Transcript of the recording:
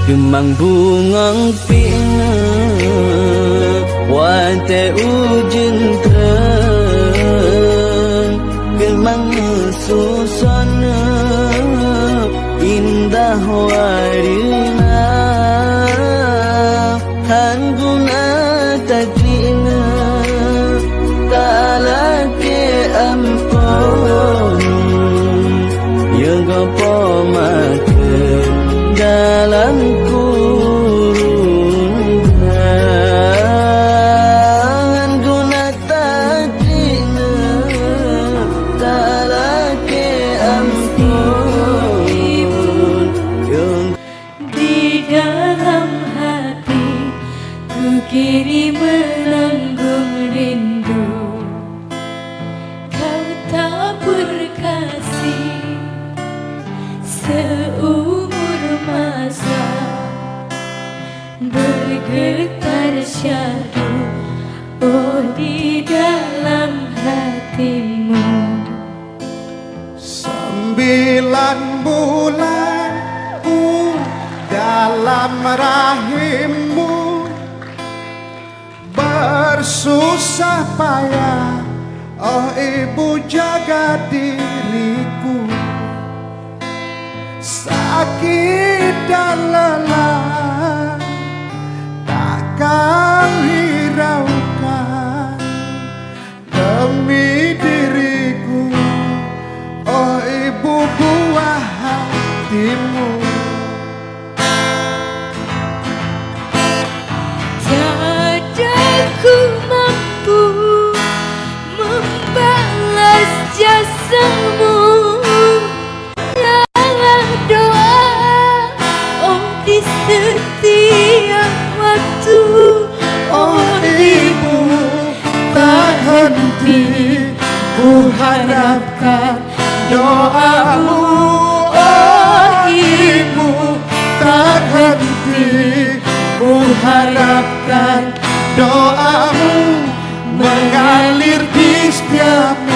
Kemang bungong pina wate ujung terang kemang susana indah warina han guna tajina talake ampun yang gopo makan dalam kurungan guna tajina talake ampun di dalam hati ku kini menanggung rindu kau tak berkasih seumur masa bergetar syahdu oh di dalam hatimu 9 bulan dalam rahimmu bersusah payah oh ibu jaga diriku sakit dan lelah takkan hiraukan demi diriku oh ibu buah hatimu tiada ku mampu membalas jasamu di setiap waktu oh ibu tak henti ku harapkan doamu oh ibu tak henti ku harapkan doamu mengalir di setiap